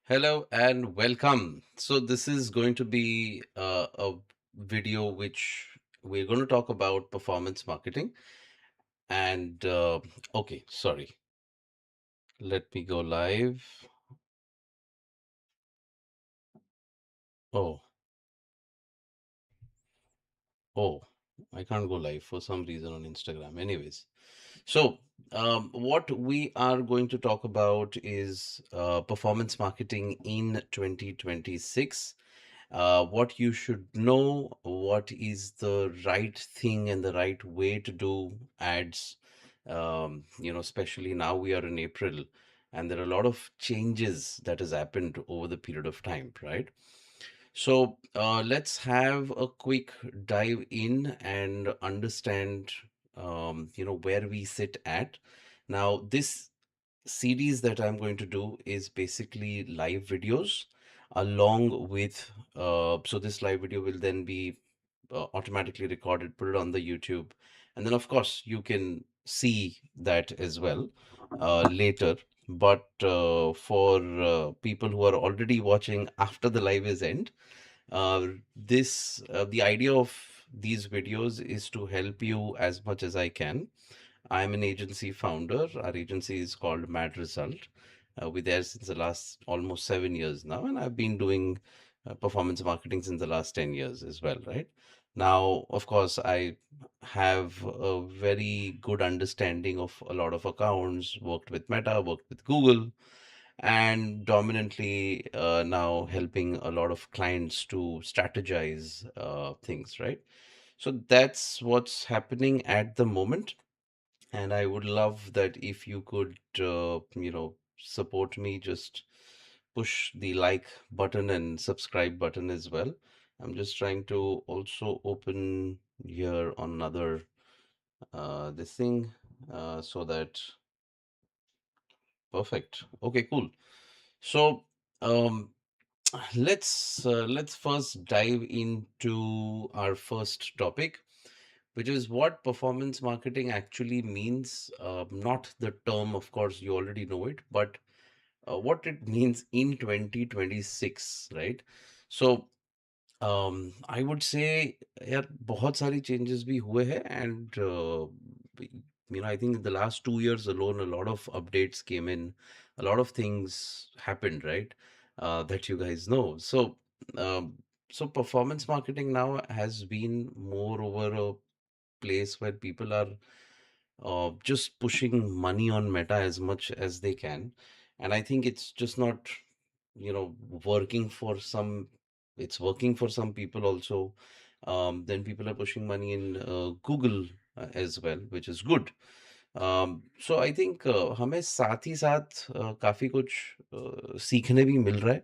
Hello and welcome. So, this is going to be a video which we're going to talk about performance marketing. And okay, sorry, let me go live. Oh, oh, I can't go live for some reason on Instagram. Anyways, so what we are going to talk about is performance marketing in 2026. What you should know, what is the right thing and the right way to do ads. Especially now we are in April, and there are a lot of changes that has happened over the period of time, right? So let's have a quick dive in and understand, where we sit at. Now, this series that I'm going to do is basically live videos along with, so this live video will then be automatically recorded, put it on the YouTube, and then of course you can see that as well later. But for people who are already watching after the live is end, the idea of these videos is to help you as much as I can. I'm an agency founder. Our agency is called Mad Result. We're there since the last almost 7 years now, and I've been doing performance marketing since the last 10 years as well, right? Now, of course, I have a very good understanding of a lot of accounts, worked with Meta, worked with Google, and dominantly now helping a lot of clients to strategize things, right? So that's what's happening at the moment. And I would love that if you could, support me, just push the like button and subscribe button as well. I'm just trying to also open here on another this thing so that perfect. Okay, cool. So um, let's first dive into our first topic, which is what performance marketing actually means. Not the term, of course, you already know it, but what it means in 2026, right? So I would say यार बहुत सारी changes भी हुए हैं, and I think in the last 2 years alone a lot of updates came in, a lot of things happened, right? That you guys know. Um, so performance marketing now has been more over a place where people are just pushing money on Meta as much as they can. And I think it's just not, working for some, it's working for some people also. Then people are pushing money in Google as well, which is good. So I think हमें साथ ही साथ काफी कुछ सीखने भी मिल रहा है.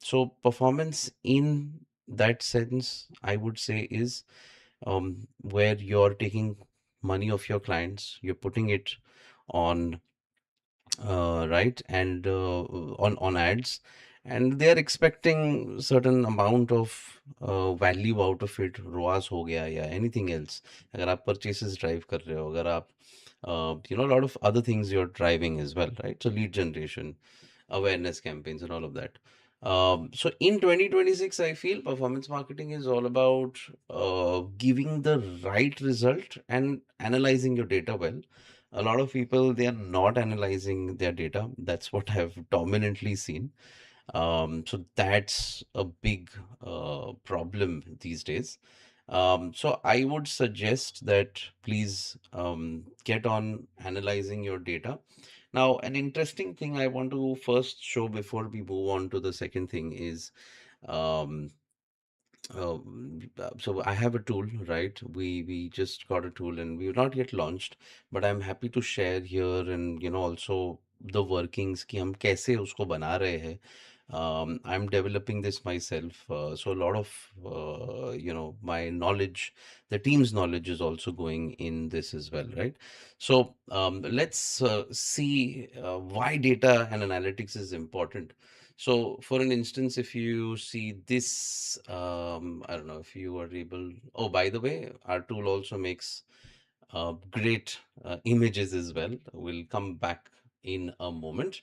So performance in that sense, I would say, is where you're taking money of your clients, you're putting it on right, and on ads, and they are expecting certain amount of value out of it. ROAS हो गया या anything else. अगर आप purchases drive कर रहे हो, अगर आप a lot of other things you're driving as well, right? So lead generation, awareness campaigns, and all of that. So in 2026, I feel performance marketing is all about giving the right result and analyzing your data well. A lot of people, they are not analyzing their data. That's what I've dominantly seen. So that's a big problem these days. So I would suggest that please get on analyzing your data. Now, an interesting thing I want to first show before we move on to the second thing is um, so I have a tool, right? We just got a tool and we've not yet launched, but I'm happy to share here, and also the workings कि हम कैसे उसको बना रहे हैं. I'm developing this myself, so a lot of my knowledge, the team's knowledge, is also going in this as well, right? So let's see why data and analytics is important. So, for an instance, if you see this, I don't know if you are able. Oh, by the way, our tool also makes great images as well. We'll come back in a moment.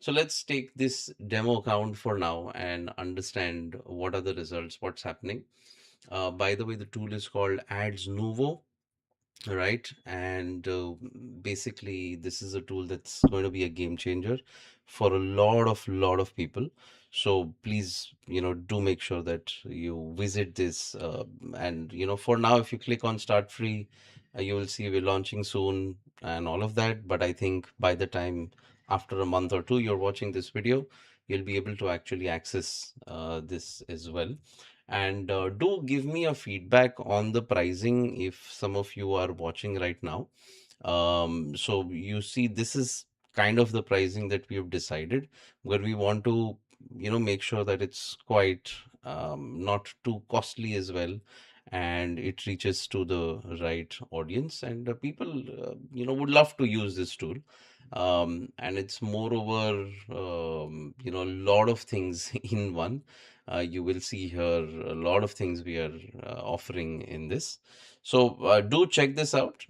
So let's take this demo account for now and understand what are the results, what's happening. By the way, the tool is called Ads Nuvo, right? And basically, this is a tool that's going to be a game changer for a lot of people. So please, do make sure that you visit this. And for now, if you click on Start Free, you will see we're launching soon and all of that. But I think by the time after a month or two you're watching this video, you'll be able to actually access this as well. And do give me a feedback on the pricing if some of you are watching right now. So you see, this is kind of the pricing that we have decided, where we want to, make sure that it's quite not too costly as well, and it reaches to the right audience, and people, would love to use this tool. And it's moreover, a lot of things in one. You will see here a lot of things we are offering in this. So do check this out.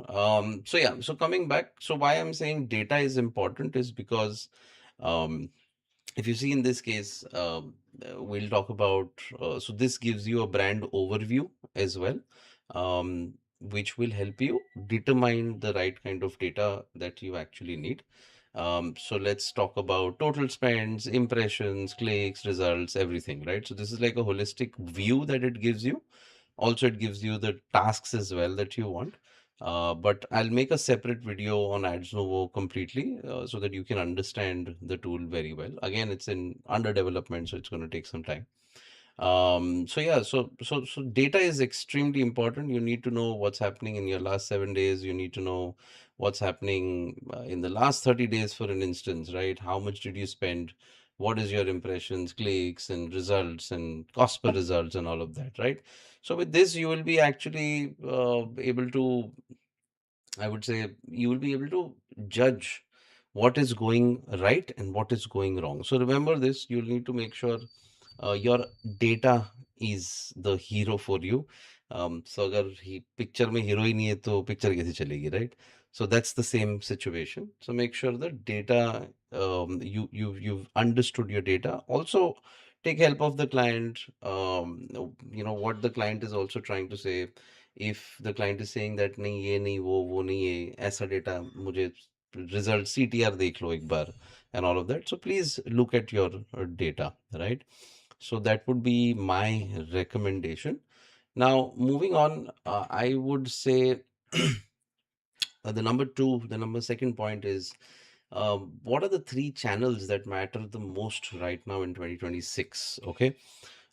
So yeah, so coming back, so why I'm saying data is important is because um, if you see in this case, we'll talk about, so this gives you a brand overview as well, which will help you determine the right kind of data that you actually need. So let's talk about total spends, impressions, clicks, results, everything, right? So this is like a holistic view that it gives you. Also, it gives you the tasks as well that you want. But I'll make a separate video on Ads Novo completely so that you can understand the tool very well. Again, it's in under development, so it's going to take some time. So yeah, so data is extremely important. You need to know what's happening in your last 7 days. You need to know what's happening in the last 30 days, for an instance, right? How much did you spend? What is your impressions, clicks, and results, and cost per results, and all of that, right? So with this, you will be actually able to, I would say, you will be able to judge what is going right and what is going wrong. So remember this, you'll need to make sure your data is the hero for you. So अगर ही picture में hero ही नहीं है तो picture कैसे चलेगी, right? So that's the same situation. So make sure that data, you've understood your data. Also take help of the client. What the client is also trying to say. If the client is saying that नहीं ये नहीं वो नहीं है ऐसा data मुझे result CTR देख लो एक बार and all of that. So please look at your data, right? So that would be my recommendation. Now, moving on, I would say the second point is what are the three channels that matter the most right now in 2026? Okay.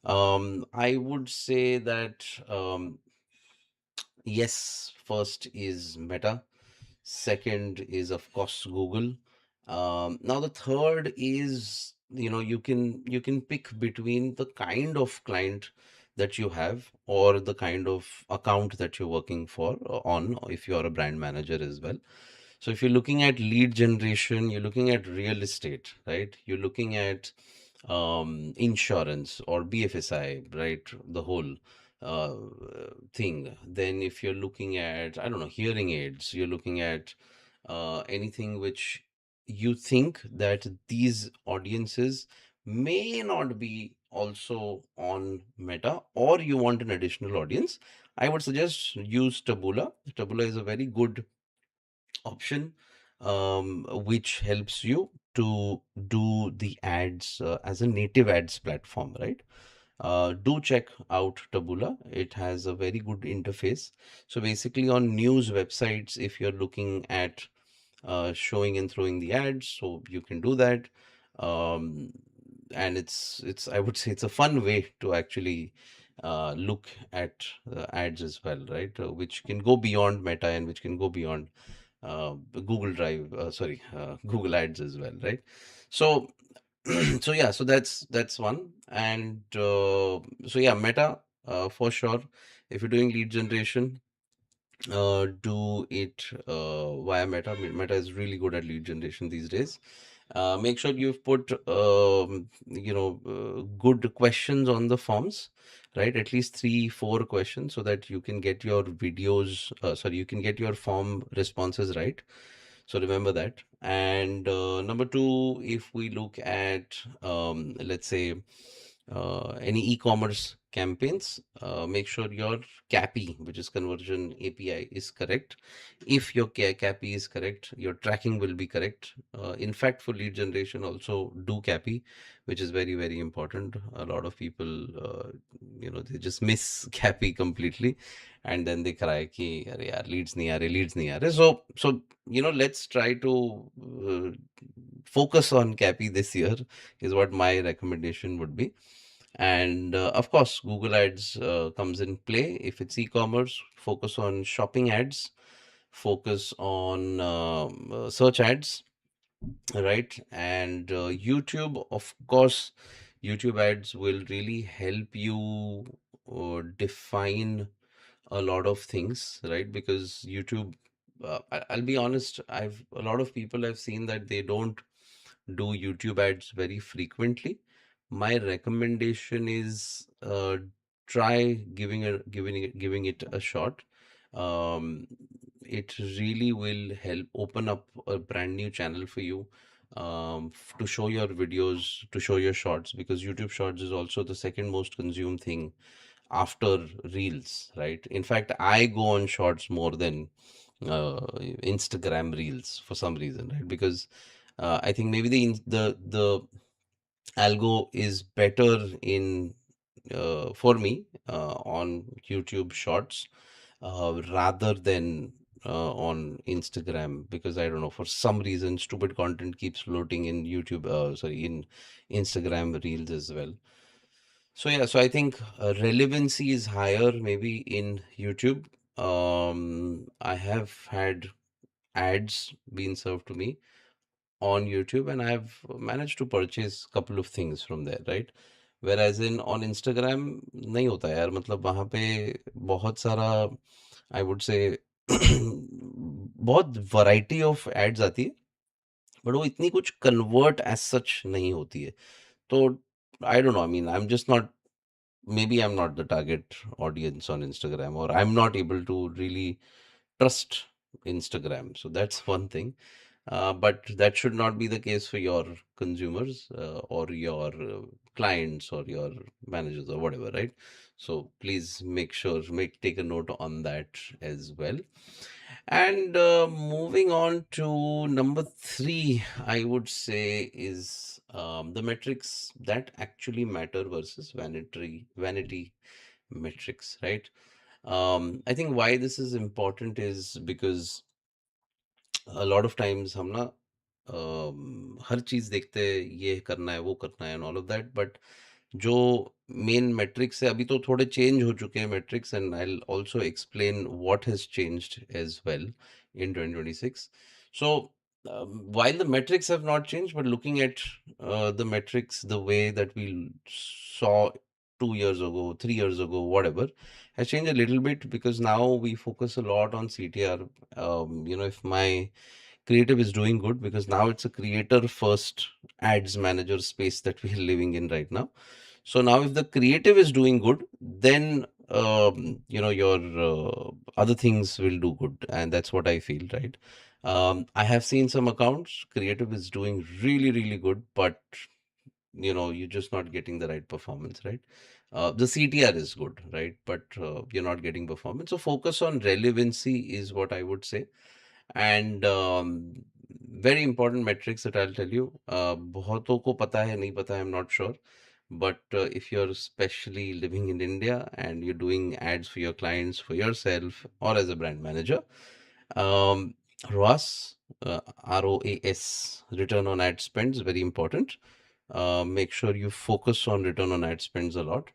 I would say that yes, first is Meta. Second is, of course, Google. Now the third is, you can pick between the kind of client that you have or the kind of account that you're working for on, if you are a brand manager as well. So if you're looking at lead generation, you're looking at real estate, right? You're looking at insurance or BFSI, right? The whole uh, thing. Then if you're looking at, I don't know, hearing aids, you're looking at anything which you think that these audiences may not be also on Meta, or you want an additional audience, I would suggest use Taboola. Taboola is a very good option, which helps you to do the ads as a native ads platform, right? Do check out Taboola. It has a very good interface. So basically, on news websites, if you're looking at showing and throwing the ads, so you can do that. Um, and it's I would say it's a fun way to actually look at ads as well, right? Which can go beyond Meta and which can go beyond Google Drive, sorry, Google Ads as well, right? So, so yeah, so that's one, and so yeah, Meta for sure. If you're doing lead generation, do it via Meta. Meta is really good at lead generation these days. Make sure you've put good questions on the forms, right? At least 3 4 questions so that you can get your videos, sorry, you can get your form responses right. So remember that. And number two, if we look at, let's say, any e-commerce campaigns, make sure your CAPI, which is conversion API, is correct. If your CAPI is correct, your tracking will be correct. In fact, for lead generation, also do CAPI, which is very, very important. A lot of people, they just miss CAPI completely, and then they cry ki, "Arey yaar, leads nahi aa rahe, leads nahi aa rahe." So let's try to uh, focus on CAPI this year, is what my recommendation would be. And of course, Google Ads comes in play. If it's e-commerce, focus on shopping ads, focus on search ads, right? And YouTube, of course, YouTube ads will really help you define a lot of things, right? Because YouTube, I'll be honest, I've a lot of people I've seen that they don't do YouTube ads very frequently. My recommendation is try giving it a shot. Um, it really will help open up a brand new channel for you, to show your videos, to show your shorts, because YouTube Shorts is also the second most consumed thing after Reels, right? In fact, I go on Shorts more than Instagram Reels for some reason, right? Because I think maybe the algo is better in for me on YouTube Shorts rather than on Instagram, because I don't know, for some reason stupid content keeps floating in YouTube, sorry, in Instagram Reels as well. So yeah, so I think relevancy is higher maybe in YouTube. I have had ads being served to me on YouTube, and I've managed to purchase a couple of things from there, right? Whereas in on Instagram नहीं होता यार, मतलब वहाँ पे बहुत सारा, I would say, बहुत variety of ads आती है, बट वो इतनी कुछ कन्वर्ट एज सच नहीं होती है. तो I don't know, I mean, I am just not, maybe I'm not the target audience on Instagram, or I'm not able to really trust Instagram. So that's one thing. But that should not be the case for your consumers, or your clients, or your managers, or whatever, right? So please make sure, take a note on that as well. And moving on to number three, I would say, is the metrics that actually matter versus vanity metrics, right? I think why this is important is because a lot of times हम ना हर चीज देखते हैं, ये करना है, वो करना है, and all of that, but जो मेन मेट्रिक्स है, अभी तो थोड़े चेंज हो चुके हैं metrics, and I will also explain what has changed as well in 2026. So while the metrics have not changed, but looking at the metrics the way that we saw 2 years ago, 3 years ago, whatever, has changed a little bit, because now we focus a lot on CTR. If my creative is doing good, because now it's a creator first ads manager space that we are living in right now. So now if the creative is doing good, then your other things will do good, and that's what I feel, right? I have seen some accounts creative is doing really, really good, but you're just not getting the right performance, right? The CTR is good, right? But you're not getting performance. So focus on relevancy is what I would say. And very important metrics that I'll tell you. बहुतों को पता है, नहीं पता है, I'm not sure. But if you're especially living in India and you're doing ads for your clients, for yourself, or as a brand manager, um, ROAS, ROAS, return on ad spend, is very important. Make sure you focus on return on ad spends a lot,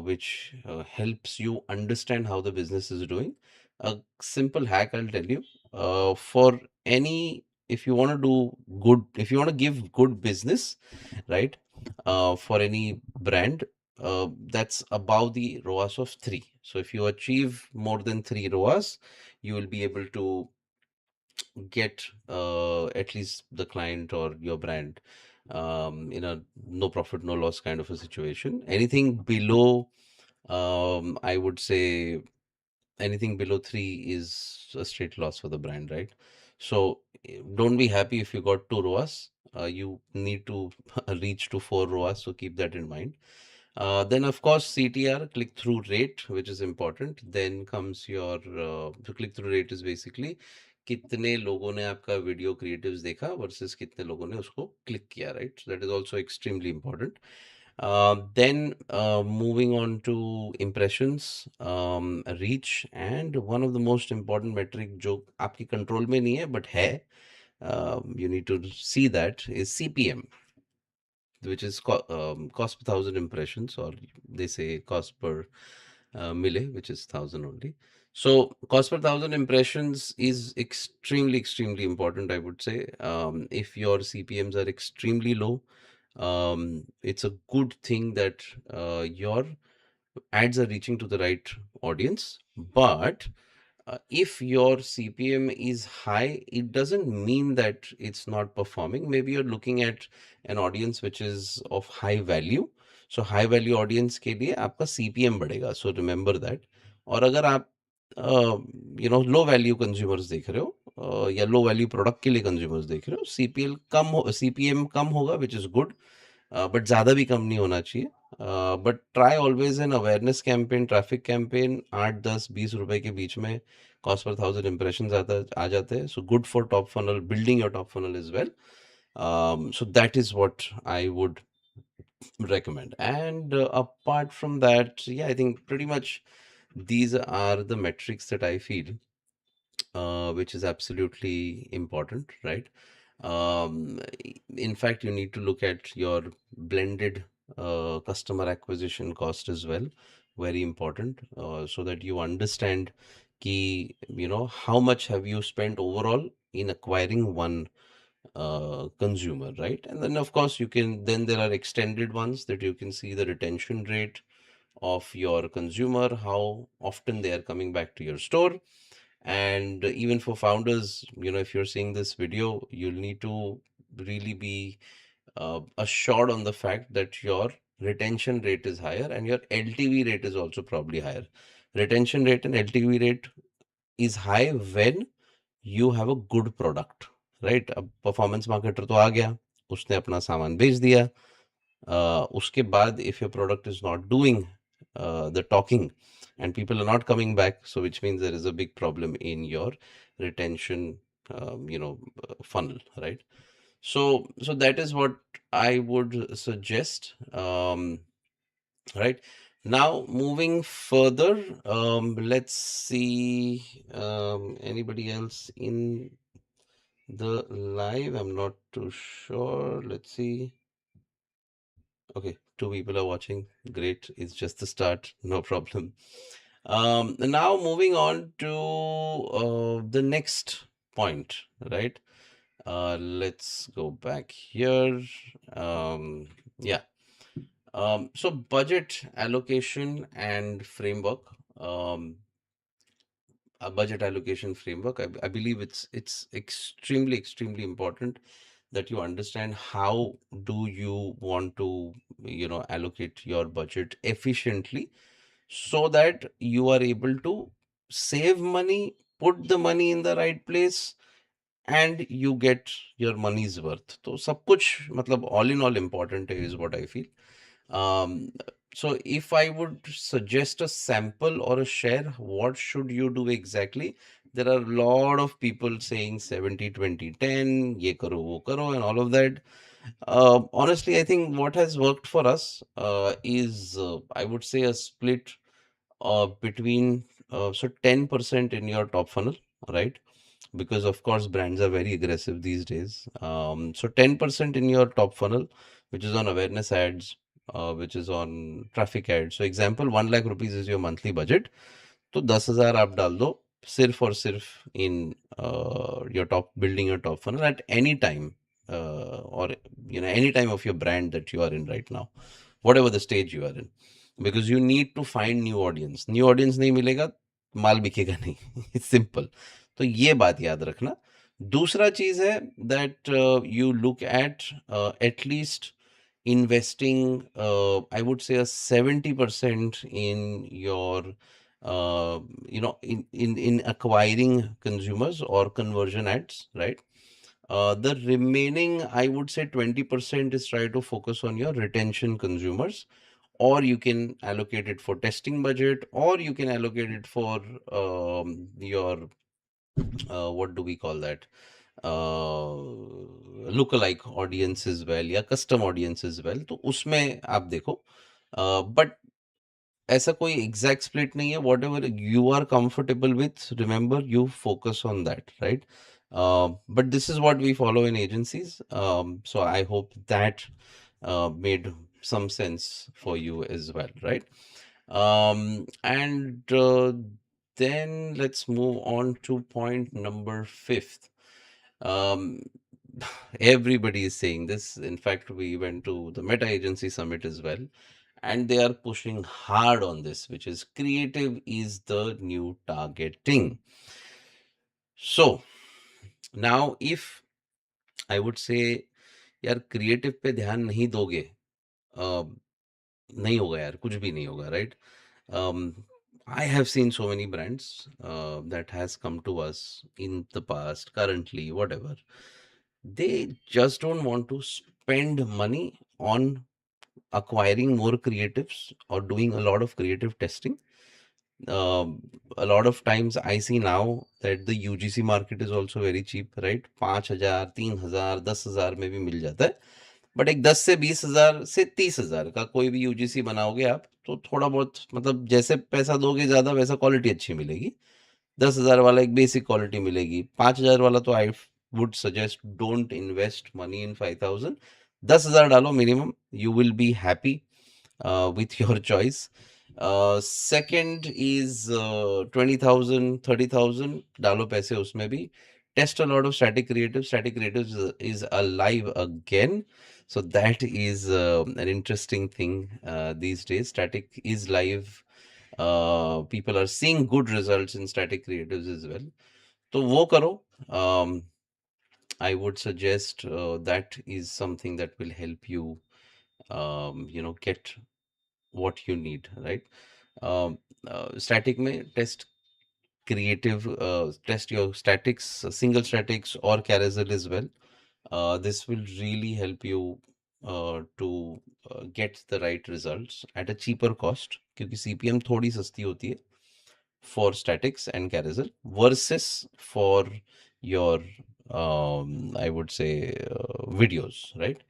which helps you understand how the business is doing. A simple hack I'll tell you, for any, if you want to do good, if you want to give good business, right, for any brand, that's above the ROAS of 3. So if you achieve more than 3 ROAS, you will be able to get at least the client or your brand in a no profit, no loss kind of a situation. Anything below, I would say, anything below 3 is a straight loss for the brand, right? So don't be happy if you got 2 ROAS. You need to reach to 4 ROAS, so keep that in mind. Then, of course, CTR, click through rate, which is important. Then comes your so click through rate is basically कितने लोगों ने आपका video creatives देखा versus कितने लोगों ने उसको click किया, right? So that is also extremely important. Then moving on to impressions, reach, and one of the most important metric जो आपकी कंट्रोल में नहीं है but है, you need to see that, is CPM, which is cost per thousand impressions, or they say cost per mille, which is thousand only. So cost per thousand impressions is extremely important, I would say. If your CPMs are extremely low, it's a good thing that your ads are reaching to the right audience. But if your CPM is high, it doesn't mean that it's not performing. Maybe you're looking at an audience which is of high value. So high value audience के लिए आपका CPM बढ़ेगा. So remember that. और अगर आप low value consumers देख रहे हो या लो वैल्यू प्रोडक्ट के लिए कंज्यूमर्स देख रहे हो, CPM कम होगा, विच इज गुड, बट ज़्यादा भी कम नहीं होना चाहिए. But try always an awareness campaign, traffic campaign, 8, 10, 20 रुपए के बीच में कॉस्ट पर थाउजेंड इंप्रेशन आ जाते हैं. So good for top funnel, building your top funnel is well. So that is what I would recommend. And apart from that, yeah, I think pretty much these are the metrics that I feel which is absolutely important, right? In fact, you need to look at your blended customer acquisition cost as well. Very important, so that you understand how much have you spent overall in acquiring one consumer, right? And then, of course, then there are extended ones that you can see the retention rate of your consumer, how often they are coming back to your store. And even for founders, if you're seeing this video, you'll need to really be assured on the fact that your retention rate is higher and your LTV rate is also probably higher. Retention rate and LTV rate is high when you have a good product, right? अब performance marketer तो आ गया, उसने अपना सामान बेच दिया. उसके बाद if your product is not doing the talking and people are not coming back, so which means there is a big problem in your retention funnel, right? So that is what I would suggest. Right now, moving further, let's see, anybody else in the live. I'm not too sure. Let's see. Okay, 2 people are watching. Great. It's just the start. No problem. Now moving on to the next point, right? Let's go back here. Yeah. So budget allocation and framework. A budget allocation framework. I believe it's extremely important that you understand how do you want to allocate your budget efficiently, so that you are able to save money, put the money in the right place, and you get your money's worth. तो सब कुछ मतलब all in all important is what I feel. um, so if I would suggest a sample or a share, what should you do exactly? There are a lot of people saying 70-20-10, ye karo, wo karo, and all of that. Honestly, I think what has worked for us is, I would say, a split between so 10% in your top funnel, right? Because of course brands are very aggressive these days. So 10% in your top funnel, which is on awareness ads, which is on traffic ads. So example, 1 lakh rupees is your monthly budget. तो 10,000 आप डाल दो सिर्फ और सिर्फ in your top, building your top funnel at any time, or any time of your brand that you are in right now, whatever the stage you are in, because you need to find new audience नहीं मिलेगा, माल बिकेगा नहीं. It's simple. तो ये बात याद रखना. दूसरा चीज है that you look at least investing, I would say, a 70% in your in acquiring consumers or conversion ads, right? The remaining, I would say 20% is try to focus on your retention consumers, or you can allocate it for testing budget, or you can allocate it for your what do we call that? Lookalike audience as well या custom audience as well. तो उसमें आप देखो, but ऐसा कोई exact split नहीं है. Whatever you are comfortable with, remember you focus on that, right? But this is what we follow in agencies. So I hope that made some sense for you as well, right? And then let's move on to point number fifth. Um, everybody is saying this. In fact, we went to the Meta Agency Summit as well, and they are pushing hard on this, which is creative is the new targeting. So now, if I would say, यार creative पे ध्यान नहीं दोगे, अ, नहीं होगा यार, कुछ भी नहीं होगा, right? I have seen so many brands that has come to us in the past, currently, whatever. They just don't want to spend money on acquiring more creatives or doing a lot of creative testing. A lot of times I see now that the UGC market is also very cheap, right? 5,000, 3,000, 10,000 में भी मिल जाता है. But एक 10 से 20,000 से 30,000 का कोई भी यूजीसी बनाओगे आप, तो थोड़ा बहुत, मतलब जैसे पैसा दोगे ज्यादा, वैसा क्वालिटी अच्छी मिलेगी. 10,000 वाला एक बेसिक क्वालिटी मिलेगी. 5,000 वाला तो I would suggest don't invest money in 5,000. 10,000 डालो minimum, you will be happy with your choice. Second is 20,000, 30,000. डालो पैसे उसमें भी. Test a lot of static creatives. Static creatives is alive again. So that is an interesting thing these days. Static is live. People are seeing good results in static creatives as well. तो वो करो. I would suggest that is something that will help you, get what you need, right? Static may test creative, test your statics, single statics or carousel as well. This will really help you to get the right results at a cheaper cost, क्योंकि CPM थोड़ी सस्ती होती है for statics and carousel versus for your I would say videos, right?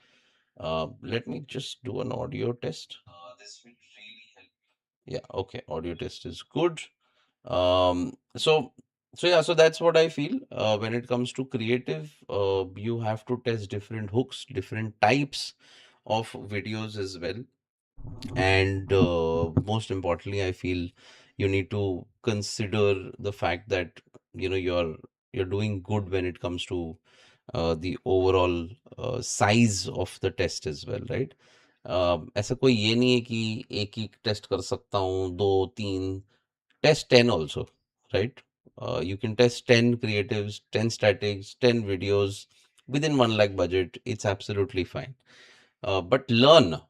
Let me just do an audio test. This will really help. Yeah, okay. Audio test is good. So yeah, so that's what I feel. When it comes to creative, you have to test different hooks, different types of videos as well. And most importantly, I feel you need to consider the fact that you're doing good when it comes to the overall size of the test as well, right? ऐसा कोई ये नहीं है कि एक ही test कर सकता हूँ, दो तीन. Test 10 also, right? You can test 10 creatives, 10 statics, 10 videos within 1 lakh budget. It's absolutely fine. But learn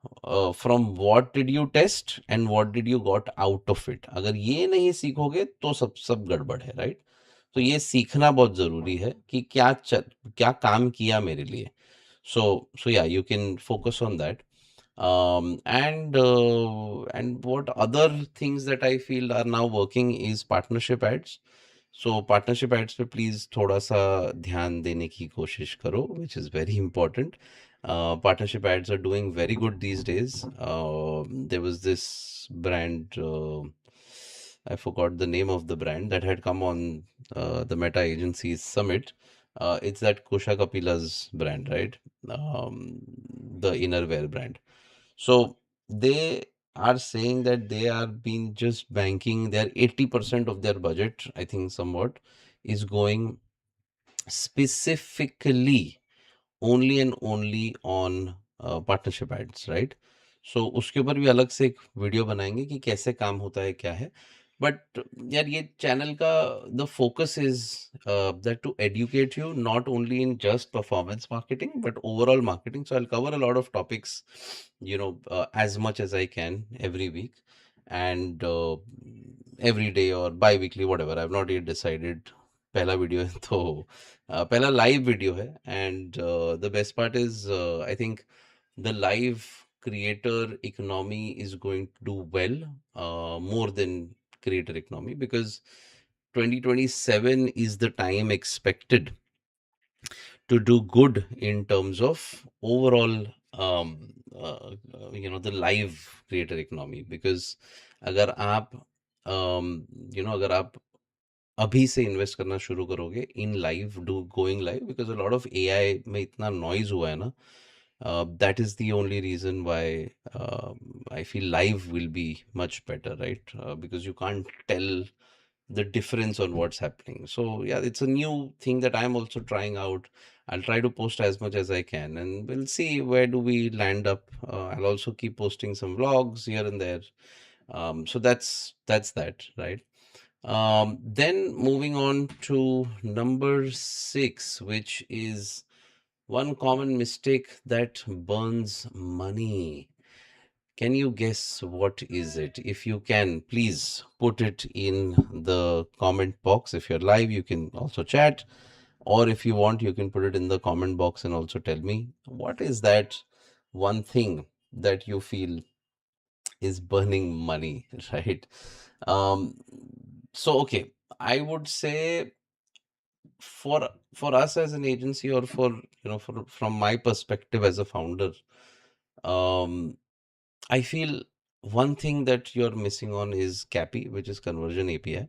from what did you test and what did you got out of it. अगर ये नहीं सीखोगे तो सब गड़बड़ है, right? तो ये सीखना बहुत जरूरी है कि क्या काम किया मेरे लिए. So yeah, you can focus on that. And what other things that I feel are now working is partnership ads. So partnership ads पे please थोड़ा सा ध्यान देने की कोशिश करो, which is very important. Partnership ads are doing very good these days. There was this brand, I forgot the name of the brand that had come on the Meta Agencies Summit. It's that Kusha Kapila's brand, right? The innerwear brand. So they are saying that they are been just banking their 80% of their budget, I think somewhat, is going specifically only and only on partnership ads, right? So उसके ऊपर भी अलग से एक video बनाएंगे कि कैसे काम होता है, क्या है. बट यार ये चैनल का the focus is that to educate you not only in just performance marketing but overall marketing. So I cover a lot of topics, as much as I can every week, and every day or bi-weekly, whatever. I've not yet decided. पहला video है, तो पहला live video है. And the best part is I think the live creator economy is going to do well, more than creator economy, because 2027 is the time expected to do good in terms of overall, the live creator economy. Because अगर आप अगर आप अभी से invest करना शुरू करोगे इन live, do going live, because a lot of AI में इतना नॉइज हुआ है ना. That is the only reason why I feel live will be much better, right? Because you can't tell the difference on what's happening. So yeah, it's a new thing that I'm also trying out. I'll try to post as much as I can, and we'll see where do we land up. I'll also keep posting some vlogs here and there. So that's that, right? Then moving on to number 6, which is one common mistake that burns money. Can you guess what is it? If you can, please put it in the comment box. If you're live, you can also chat. Or if you want, you can put it in the comment box and also tell me what is that one thing that you feel is burning money, right? Um, so okay, I would say for us as an agency, or for from my perspective as a founder, um I feel one thing that you're missing on is CAPI, which is conversion API.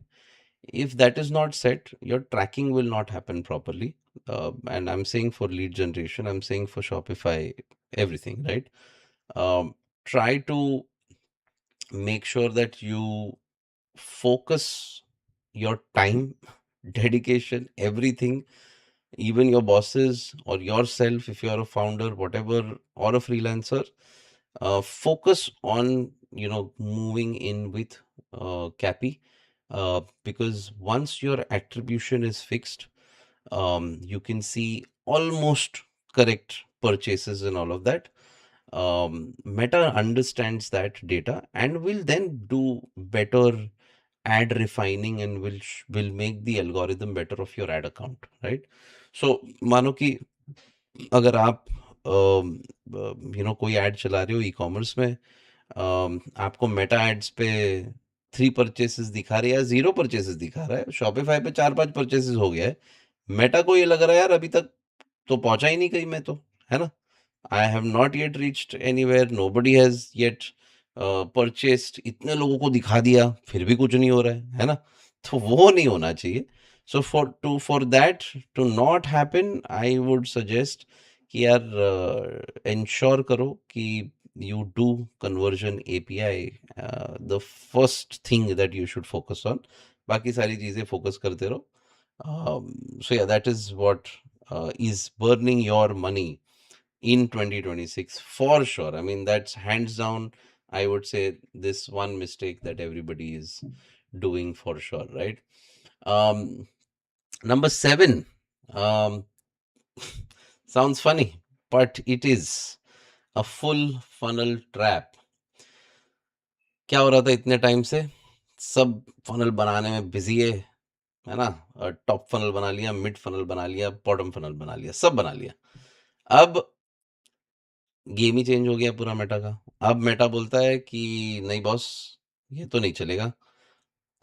If that is not set, your tracking will not happen properly. And I'm saying for lead generation, I'm saying for Shopify, everything, right? Try to make sure that you focus your time, dedication, everything, even your bosses or yourself, if you're a founder, whatever, or a freelancer, focus on moving in with CAPI, because once your attribution is fixed, you can see almost correct purchases and all of that. Meta understands that data and will then do better ad refining, and will make the algorithm better of your ad account, right? So मानो कि अगर आप कोई add चला रहे हो e commerce में, आपको मेटा एड्स पे 3 परचेसेस दिखा रही है या 0 परचेसेस दिखा रहा है, शॉपिफाई पे 4-5 परचेसेस हो गया है, मेटा को ये लग रहा है यार अभी तक तो पहुंचा ही नहीं कहीं, मैं तो, है ना, I have not yet reached anywhere. Nobody has yet purchased. इतने लोगों को दिखा दिया, फिर भी कुछ नहीं हो रहा है ना? तो वो नहीं होना चाहिए. So for that to not happen, I would suggest कि यार ensure करो कि you do conversion API, the first thing that you should focus on. बाकी सारी चीजें focus करते रहो. So yeah, that is what is burning your money in 2026 for sure. I mean, that's hands down, I would say, this one mistake that everybody is doing for sure, right? um Number 7, um sounds funny, but it is a full funnel trap. क्या हो रहा था इतने time से? सब funnel बनाने में busy है ना? टॉप फनल बना लिया, मिड फनल बना लिया, बॉटम फनल बना लिया, सब बना लिया. अब गेम ही चेंज हो गया पूरा मेटा का. अब मेटा बोलता है कि नहीं बॉस, ये तो नहीं चलेगा.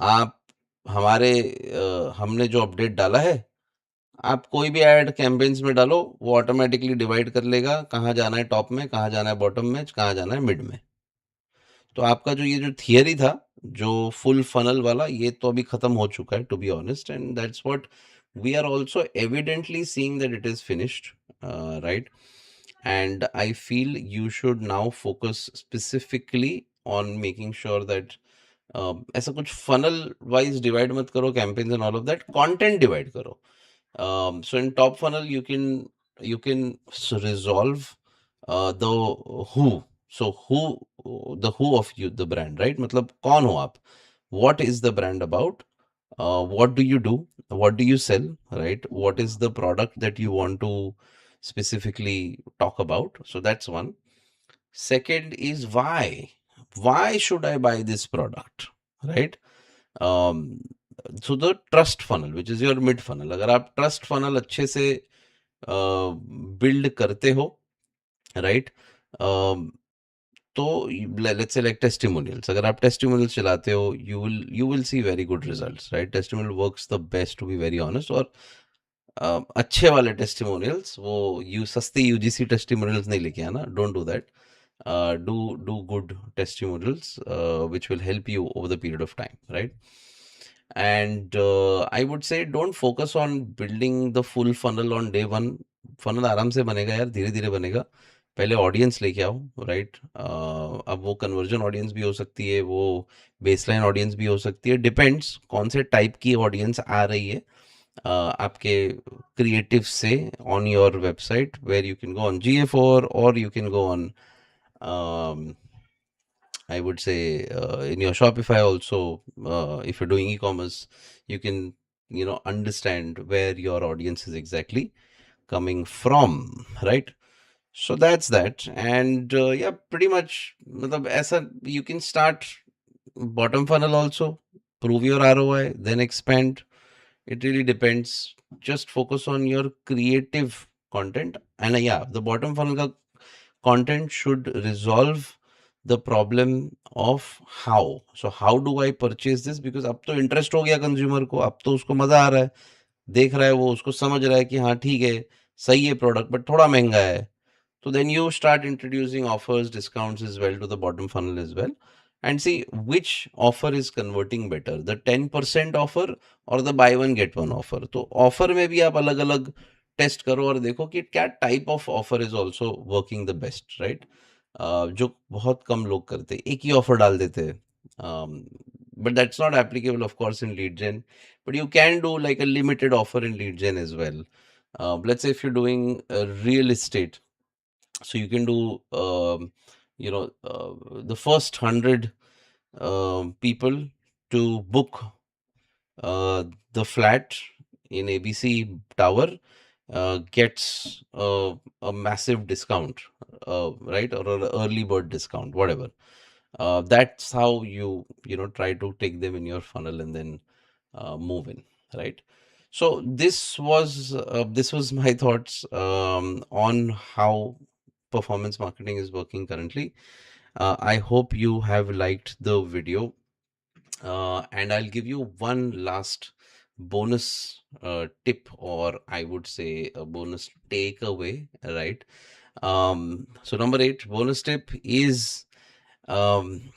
आप हमारे हमने जो अपडेट डाला है, आप कोई भी ऐड कैंपेन्स में डालो, वो ऑटोमेटिकली डिवाइड कर लेगा कहाँ जाना है टॉप में, कहाँ जाना है बॉटम में, कहाँ जाना है मिड में. तो आपका जो थियरी था, जो फुल फनल वाला, ये तो अभी खत्म हो चुका है, to be honest. And that's what we are also evidently seeing that it is finished, right? And I feel you should now focus specifically on making sure that ऐसा कुछ funnel wise divide मत करो, campaigns and all of that, content divide करो. So in top funnel you can resolve the who. So the who of you, the brand, right? मतलब कौन हो आप, what is the brand about, what do you do, what do you sell, right? What is the product that you want to specifically talk about? So that's one. Second is why should I buy this product, right? um so the trust funnel which is your mid funnel, अगर आप trust funnel अच्छे से build करते हो, right, तो let's say like testimonials, अगर आप testimonials चलाते हो, you will see very good results, right. Testimonial works the best, to be very honest. और अच्छे वाले टेस्टिमोनियल्स, वो सस्ते यूजीसी टेस्टिमोनियल्स नहीं लेके आना, don't do that. Do good testimonials which will help you over the period of time, right? And I would say don't focus on building the full funnel on day one. Funnel आराम से बनेगा यार, धीरे धीरे बनेगा. पहले audience लेके आओ, राइट. अब वो कन्वर्जन ऑडियंस भी हो सकती है, वो बेसलाइन ऑडियंस भी हो सकती है, डिपेंड्स कौन से टाइप की ऑडियंस आ रही है आपके क्रिएटिव से on your website, where you can go on GA4 और you can go on, I would say, in your Shopify also. If you're doing e-commerce, you can, understand where your audience is exactly coming from, right? So that's that. And yeah, pretty much, matlab, aisa, you can start bottom funnel also, prove your ROI, then expand. It really depends. Just focus on your creative content. And yeah, the bottom funnel ka content should resolve the problem of how. So how do I purchase this? Because अब तो interest हो गया consumer को, अब तो उसको मजा आ रहा है, देख रहा है वो, उसको समझ रहा है कि हाँ ठीक है, सही है प्रोडक्ट, बट थोड़ा महंगा है. So then you start introducing offers, discounts as well to the bottom funnel as well, and see which offer is converting better, the 10% offer or the buy one get one offer. तो offer में भी आप अलग अलग test करो और देखो कि क्या type of offer is also working the best, right. जो बहुत कम लोग करते, एक ही ऑफर डाल देते हैं, but that's not applicable of course in lead gen, but you can do like a limited offer in lead gen as well. Let's say if you're doing real estate, so you can do the first 100 people to book uh, the flat in ABC Tower gets a massive discount, right, or an early bird discount, whatever. That's how you try to take them in your funnel and then move in, right? So this was my thoughts on how performance marketing is working currently. I hope you have liked the video, and I'll give you one last bonus tip, or I would say a bonus takeaway, right? So number 8 bonus tip is, um,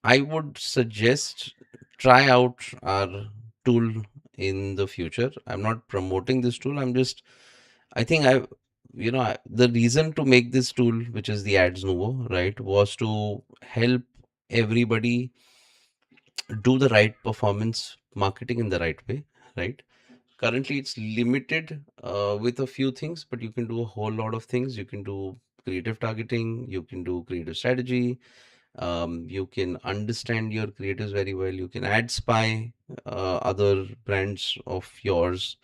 I would suggest try out our tool in the future. I'm not promoting this tool. I think the reason to make this tool, which is the Ads Nouveau, right, was to help everybody do the right performance marketing in the right way, right? Currently, it's limited with a few things, but you can do a whole lot of things. You can do creative targeting, you can do creative strategy, you can understand your creatives very well. You can ad spy other brands of yours,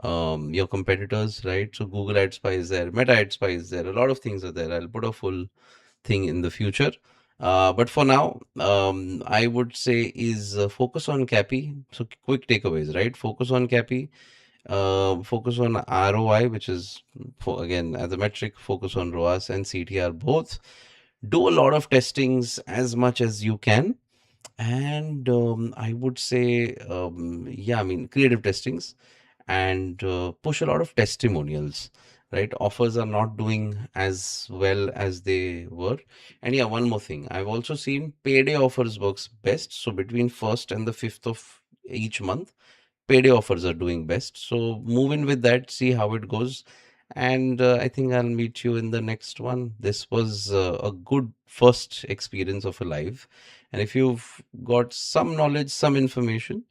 your competitors, right? So Google Ad Spy is there, Meta Ad Spy is there. A lot of things are there. I'll put a full thing in the future. But for now, I would say is focus on CAPI. So quick takeaways, right? Focus on CAPI. Focus on ROI, which is again as a metric. Focus on ROAS and CTR both. Do a lot of testings as much as you can, and I would say, yeah, I mean creative testings, and push a lot of testimonials, right? Offers are not doing as well as they were. And yeah, one more thing, I've also seen payday offers works best. So between 1st and the 5th of each month, payday offers are doing best. So move in with that, see how it goes. And I think I'll meet you in the next one. This was a good first experience of a live. And if you've got some knowledge, some information,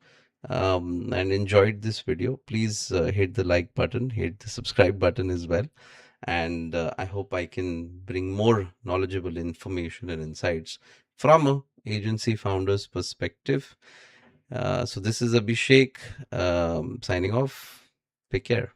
and enjoyed this video, please hit the like button, hit the subscribe button as well. And I hope I can bring more knowledgeable information and insights from a agency founder's perspective. So this is Abhishek signing off. Take care.